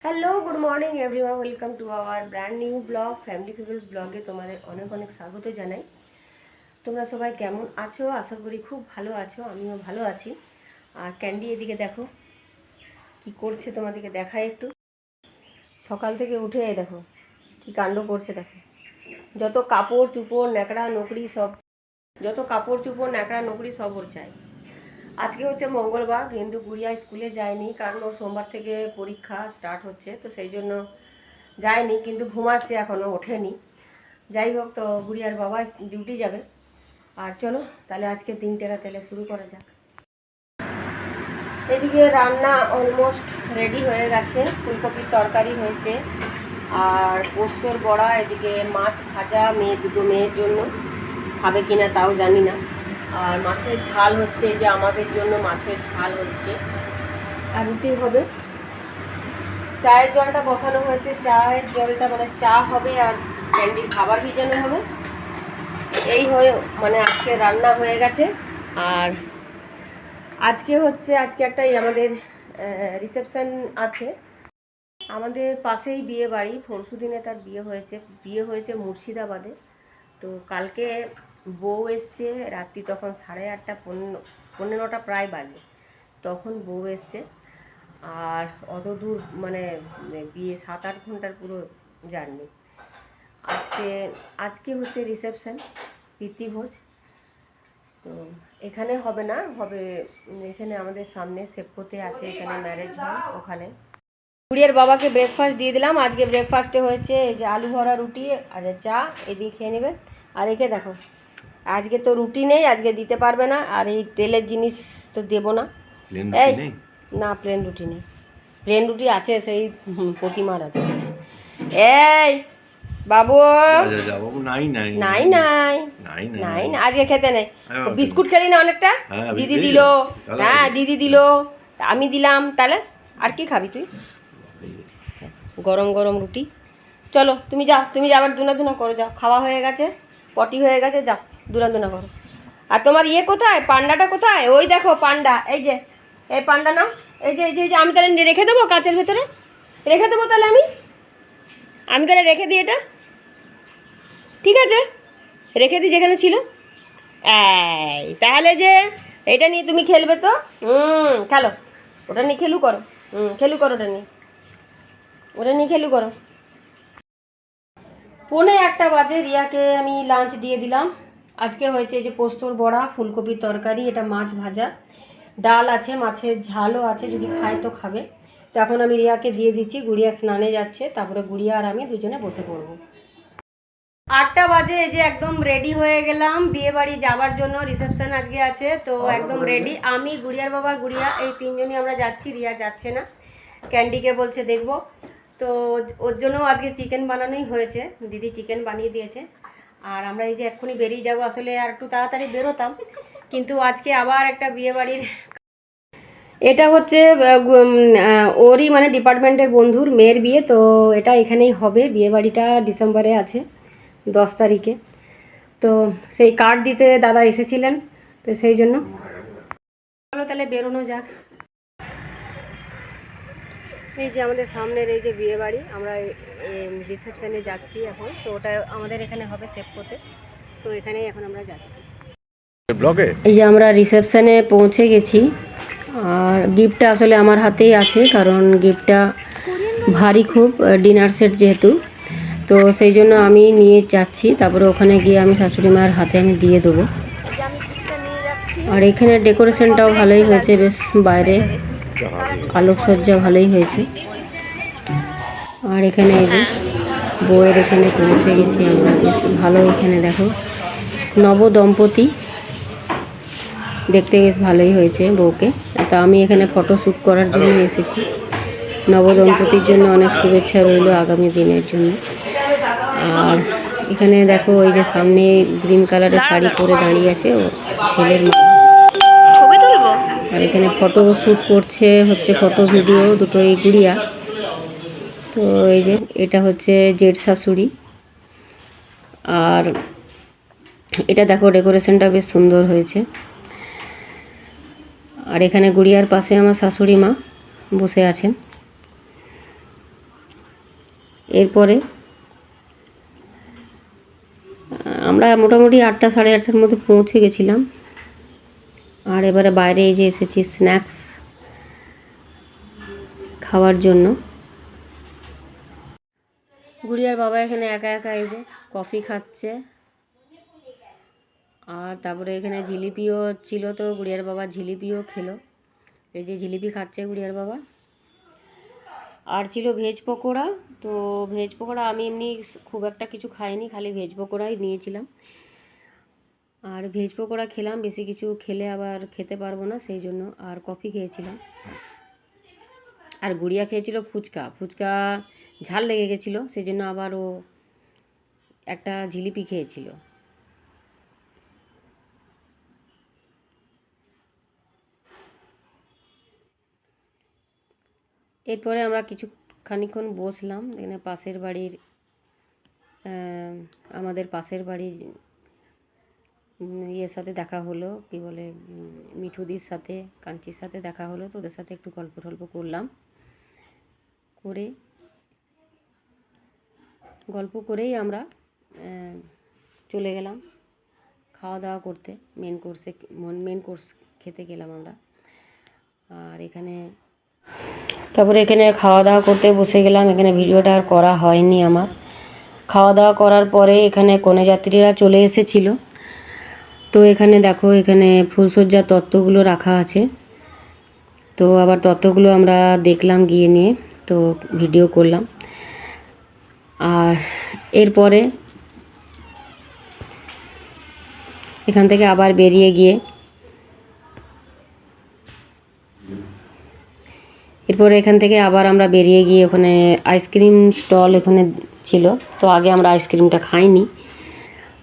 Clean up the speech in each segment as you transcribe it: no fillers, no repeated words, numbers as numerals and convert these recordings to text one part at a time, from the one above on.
Hello good morning everyone, welcome to our brand new blog family peoples ব্লগে তোমাদের অনেক অনেক স্বাগত জানাই। তোমরা সবাই কেমন আছো? আশা করি খুব ভালো আছো, আমিও ভালো আছি। আর ক্যান্ডি এদিকে দেখো কি করছে, তোমাদেরকে দেখাই একটু। সকাল থেকে উঠে দেখো কি কাণ্ড করছে, দেখো যত কাপড় চুপড় ন্যাকড়া নকরি সব, ওর চাই। আজকে হচ্ছে মঙ্গলবার, কিন্তু গুড়িয়া স্কুলে যায়নি, কারণ ওর সোমবার থেকে পরীক্ষা স্টার্ট হচ্ছে, তো সেই জন্য যায়নি, কিন্তু ঘুমাচ্ছে, এখনও ওঠেনি। যাই হোক, তো গুড়িয়ার বাবা ডিউটি যাবে। আর চলো তাহলে আজকে দিনটা তাহলে শুরু করা যাক। এদিকে রান্না অলমোস্ট রেডি হয়ে গেছে, ফুলকপির তরকারি হয়েছে আর পোস্তর বড়া, এদিকে মাছ ভাজা দুটো মেয়ের জন্য, খাবে কিনা তাও জানি না। আর মাছের ঝাল হচ্ছে, যে আমাদের জন্য মাছের ঝাল হচ্ছে, আর রুটি হবে। চায়ের জলটা বসানো হয়েছে, চায়ের জলটা মানে চা হবে আর ক্যান্ডির খাবার ভিজানো হবে। এই হয়ে মানে আজকে রান্না হয়ে গেছে। আর আজকে একটা আমাদের রিসেপশন আছে আমাদের পাশেই, বিয়ে বাড়ি, পরশুদিনে তার বিয়ে হয়েছে মুর্শিদাবাদে। তো কালকে বউ এসছে রাত্রি, তখন 8:30 পৌনে 9টা প্রায় বাজে, তখন বউ এসছে। আর অত দূর মানে বিয়ে 7-8 ঘন্টার পুরো জার্নি। আজকে হচ্ছে রিসেপশন, প্রীতিভোজ। তো এখানে হবে না, হবে এখানে আমাদের সামনে সেপকোতে আছে, এখানে ম্যারেজ হয় ওখানে। গুড়িয়ার বাবাকে ব্রেকফাস্ট দিয়ে দিলাম। আজকে ব্রেকফাস্টে হয়েছে এই যে আলু ভরা রুটি আর চা, এদিকে খেয়ে নেবে। আর একে দেখো, আজকে তো রুটি নেই, আজকে দিতে পারবে না, আর এই তেলের জিনিস তো দেবো না। এই না, প্লেন রুটি নেই, প্লেন রুটি আছে সেই প্রতিমার আছে। এই বাবু, নাই নাই নাই নাই নাই না, আজকে খেতে নেই। বিস্কুট খেলি না অনেকটা, দিদি দিল। হ্যাঁ দিদি দিল, আমি দিলাম, তাহলে আর কি খাবি তুই? গরম গরম রুটি। চলো তুমি যাও, তুমি আবার দুনা করো, যাও, খাওয়া হয়ে গেছে, পটি হয়ে গেছে, যাও দুনা করো। আর তোমার ইয়ে কোথায়, পান্ডাটা কোথায়? ওই দেখো পান্ডা, এই যে এই পান্ডা নাও, এই যে আমি তাহলে রেখে দেবো কাচের ভেতরে, রেখে দেবো তাহলে আমি তাহলে রেখে দিই এটা, ঠিক আছে? রেখে দিই যেখানে ছিল। এই তাহলে যে এটা নিয়ে তুমি খেলবে তো, খেলো, ওটা নিয়ে খেলু করো, খেলু করো, ওটা নিয়ে খেলু করো। পৌনে 1টা বাজে, রিয়াকে আমি লাঞ্চ দিয়ে দিলাম। আজকে হয়েছে যে পোস্তর বড়া, ফুলকপির তরকারি, এটা মাছ ভাজা, ডাল আছে, মাছের ঝালও আছে, যদি খায় তো খাবে। তো এখন আমি রিয়াকে দিয়ে দিচ্ছি, গুড়িয়া স্নানে যাচ্ছে, তারপরে গুড়িয়া আর আমি দুজনে বসে পড়বো। 8টা বাজে, এই যে একদম রেডি হয়ে গেলাম বিয়ে বাড়ি যাওয়ার জন্য, রিসেপশন আজকে আছে, তো একদম রেডি। আমি, গুড়িয়ার বাবা, গুড়িয়া, এই তিনজনই আমরা যাচ্ছি, রিয়া যাচ্ছে না, ক্যান্ডিকে বলছে দেখবো। তো ওর জন্য আজকে চিকেন বানানোই হয়েছে, দিদি চিকেন বানিয়ে দিয়েছে। আর আমরা এই যে এক্ষুনি বেরিয়ে যাবো, আসলে আর একটু তাড়াতাড়ি বেরোতাম, কিন্তু আজকে আবার একটা বিয়ে বাড়ির, এটা হচ্ছে ওরই মানে ডিপার্টমেন্টের বন্ধুর মেয়ের বিয়ে, তো এটা এখানেই হবে, বিয়ে বাড়িটা ডিসেম্বরে আছে 10 তারিখে। তো সেই কার্ড দিতে দাদা এসেছিলেন, তো সেই জন্য চলো তাহলে বেরোনো যাক। এই যে আমাদের সামনের এই যে বিয়ে বাড়ি, আমরা রিসেপশনে যাচ্ছি এখন, তো ওটা আমাদের এখানে হবে সেপকোতে, তো এখানেই এখন আমরা যাচ্ছি ব্লগে। এই যে আমরা রিসেপশনে পৌঁছে গেছি, আর গিফটটা আসলে আমার হাতেই আছে, কারণ গিফটটা ভারী খুব, ডিনার সেট যেহেতু, তো সেই জন্য আমি নিয়ে যাচ্ছি, তারপরে ওখানে গিয়ে আমি শাশুড়ি মায়ের হাতে আমি দিয়ে দেবো। আর এখানে ডেকোরেশনটাও ভালোই হয়েছে, বেশ বাইরে আলোকসজ্জা ভালোই হয়েছে। আর এখানে এই যে বউয়ের এখানে পৌঁছে গেছি আমরা, বেশ ভালো। এখানে দেখো নবদম্পতি, দেখতে বেশ ভালোই হয়েছে বউকে। তো আমি এখানে ফটো শ্যুট করার জন্য এসেছি, নবদম্পতির জন্য অনেক শুভেচ্ছা রইল আগামী দিনের জন্য। আর এখানে দেখো ওই যে সামনে গ্রিন কালারের শাড়ি পরে দাঁড়িয়ে আছে ও ছেলের মা, আর এখানে ফটো শ্যুট করছে, হচ্ছে ফটো ভিডিও দুটোই গুড়িয়া। তো এই যে এটা হচ্ছে জেঠ শাশুড়ি, আর এটা দেখো ডেকোরেশনটা বেশ সুন্দর হয়েছে। আর এখানে গুড়িয়ার পাশে আমার শাশুড়ি মা বসে আছেন। এরপরে আমরা মোটামুটি 8টা সাড়ে 8টার মধ্যে পৌঁছে গেছিলাম। আর এবারে বাইরে এই যে এসেছি স্ন্যাক্স খাওয়ার জন্য। গুড়িয়ার বাবা এখানে একা একা এই যে কফি খাচ্ছে। আর তারপরে এখানে জিলিপিও ছিল, তো গুড়িয়ার বাবা জিলিপিও খেলো। এই যে জিলিপি খাচ্ছে গুড়িয়ার বাবা। আর ছিল ভেজ পকোড়া। তো ভেজ পকোড়া আমি এমনি খুব একটা কিছু খাইনি, খালি ভেজ পকোড়াই নিয়েছিলাম। আর ভেজ পকোড়া খেলাম, বেশি কিছু খেলে আবার খেতে পারবো না, সেই জন্য। আর কফি খেয়েছিলাম। আর গুড়িয়া খেয়েছিল ফুচকা। ফুচকা ঝাল লেগে গেছিলো, সেই জন্য আবার ও একটা জিলিপি খেয়েছিল। এরপরে আমরা খানিকক্ষণ বসলাম। এখানে পাশের বাড়ির আমাদের পাশের বাড়ির ইয়ের সাথে দেখা হলো, কি বলে মিঠুদির সাথে, কাঞ্চির সাথে দেখা হলো। তো ওদের সাথে একটু গল্প টল্প করলাম, গল্প করেই আমরা চলে গেলাম খাওয়া দাওয়া করতে। মেন কোর্স খেতে গেলাম আমরা। আর তারপরে এখানে খাওয়া দাওয়া করতে বসে গেলাম। এখানে ভিডিওটা আর করা হয়নি আমার। খাওয়া দাওয়া করার পরে এখানে কনেযাত্রীরা চলে এসেছিল। তো এখানে দেখো, এখানে ফুলসজ্জার তত্ত্বগুলো রাখা আছে। তো আবার তত্ত্বগুলো আমরা দেখলাম গিয়ে নিয়ে, তো ভিডিও করলাম। আর এরপরে এখান থেকে আবার বেরিয়ে গিয়ে আমরা বেরিয়ে গিয়ে ওখানে আইসক্রিম স্টল এখানে ছিল। তো আগে আমরা আইসক্রিমটা খাইনি,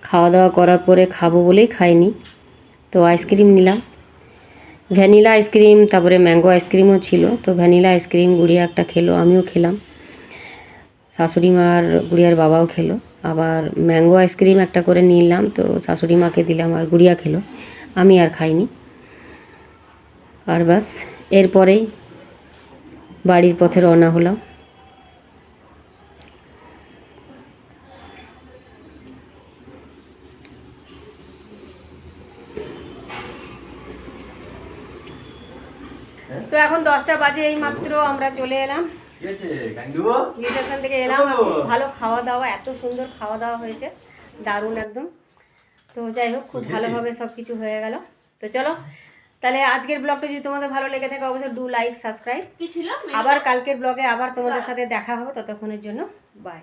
খাওয়া দাওয়া করার পরে খাবো বলেই খাইনি। তো আইসক্রিম নিলাম, ভ্যানিলা আইসক্রিম, তারপরে ম্যাঙ্গো আইসক্রিমও ছিল। তো ভ্যানিলা আইসক্রিম গুড়িয়া একটা খেলো, আমিও খেলাম, শাশুড়ি মা আর গুড়িয়ার বাবাও খেলো। আবার ম্যাঙ্গো আইসক্রিম একটা করে নিলাম, তো শাশুড়ি মাকে দিলাম আর গুড়িয়া খেলো, আমি আর খাইনি। আর বাস, এরপরেই বাড়ির পথে রওনা হলাম। তো এখন 10টা বাজে, এই মাত্র আমরা চলে এলাম স্টেশন থেকে এলাম। ভালো খাওয়া দাওয়া, এত সুন্দর খাওয়া দাওয়া হয়েছে, দারুণ একদম। তো যাই হোক, খুব ভালোভাবে সব কিছু হয়ে গেল। তো চলো তাহলে আজকের ব্লগটা যদি তোমাদের ভালো লেগে থাকে অবশ্যই ডু লাইক সাবস্ক্রাইব। আবার কালকের ব্লগে আবার তোমাদের সাথে দেখা হবে, ততক্ষণের জন্য বাই।